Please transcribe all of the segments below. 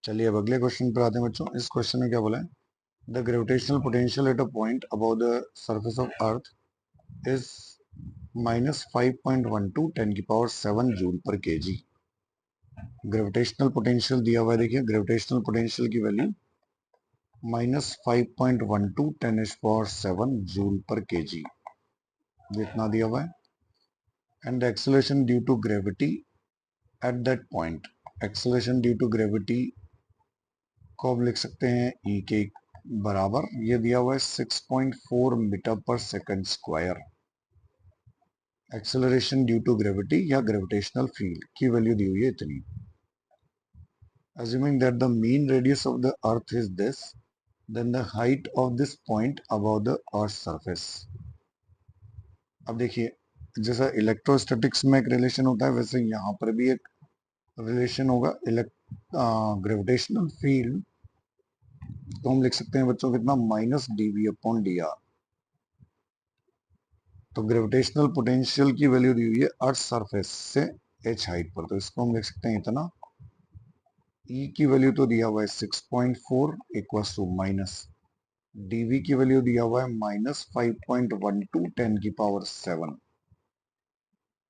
चलिए अब अगले क्वेश्चन पर आते हैं बच्चों। इस क्वेश्चन में क्या बोला है? The gravitational potential at a point about the surface of earth is -5.12 10 की power 7 joule per kg. Gravitational potential दिया हुआ है, देखिए ग्रेविटेशनल पोटेंशियल की वैल्यू -5.12 10⁻⁷ जूल पर केजी जितना दिया हुआ है। And the acceleration due to gravity at that point, acceleration due to gravity को अब लिख सकते हैं ई के बराबर, ये दिया हुआ है 6.4 metre per second square. Acceleration due to gravity या ग्रेविटेशनल फील्ड की वैल्यू दी हुई है इतनी। Assuming that the mean radius of the earth is this, then the height of this point above the earth's surface। अब देखिए, जैसा electrostatics में एक रिलेशन होता है, वैसे यहाँ पर भी एक रिलेशन होगा। ग्रेविटेशनल फील्ड तो हम लिख सकते हैं बच्चों कितना, -dv/dr। तो ग्रेविटेशनल पोटेंशियल की वैल्यू दी हुई है अर्थ सरफेस से h हाइट पर, तो इसको हम लिख सकते हैं इतना। E की वैल्यू तो दिया हुआ है 6.4 इक्वल्स टू माइनस dv की वैल्यू दिया हुआ है -5.12 10⁻⁷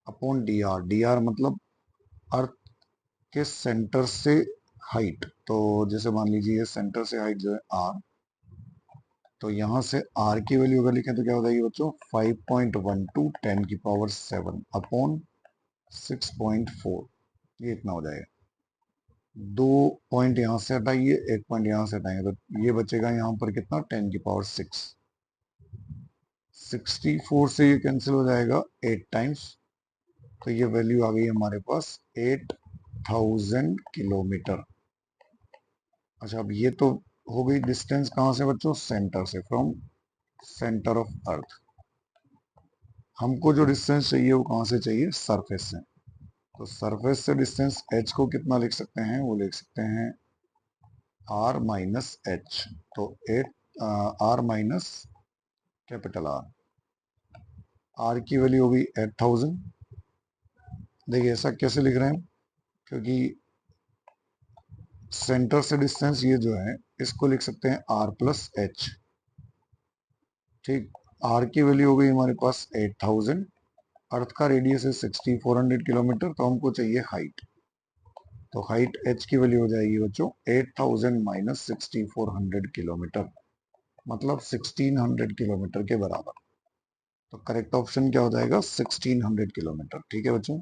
अपॉन dr। dr मतलब अर्थ के सेंटर से हाइट। तो जैसे मान लीजिए ये सेंटर से हाइट जो है r, तो यहाँ से r की वैल्यू अगर लिखें तो क्या हो जाएगी बच्चों, 5.12 10⁻⁷ अपॉन 6.4, ये इतना हो जाएगा। 2 पॉइंट यहाँ से हटाइए, 1 पॉइंट यहाँ से हटाएंगे तो ये बचेगा यहाँ पर कितना, 10⁶। 64 से ये कैंसिल हो जाएगा 8 टाइम्स, तो ये वैल्यू आ गई हमारे पास 8000 किलोमीटर। अच्छा, अब ये तो हो गई डिस्टेंस कहाँ से बच्चों, सेंटर से, फ्रॉम सेंटर ऑफ अर्थ। हमको जो डिस्टेंस चाहिए वो कहाँ से चाहिए, सरफेस से। तो सरफेस से डिस्टेंस h को कितना लिख सकते हैं, वो लिख सकते हैं r माइनस एच। तो 8 r माइनस कैपिटल R की वैल्यू होगी 8000। देखिए ऐसा कैसे लिख रहे हैं, क्योंकि सेंटर से डिस्टेंस ये जो है इसको लिख सकते हैं r प्लस एच। ठीक, r की वैल्यू हो गई हमारे पास 8000, अर्थ का रेडियस है 6400 किलोमीटर, तो हमको चाहिए हाइट। तो हाइट h की वैल्यू हो जाएगी बच्चों 8000 माइनस 6400 किलोमीटर, मतलब 1600 किलोमीटर के बराबर। तो करेक्ट ऑप्शन क्या हो जाएगा, 1600 किलोमीटर। ठीक है बच्चों।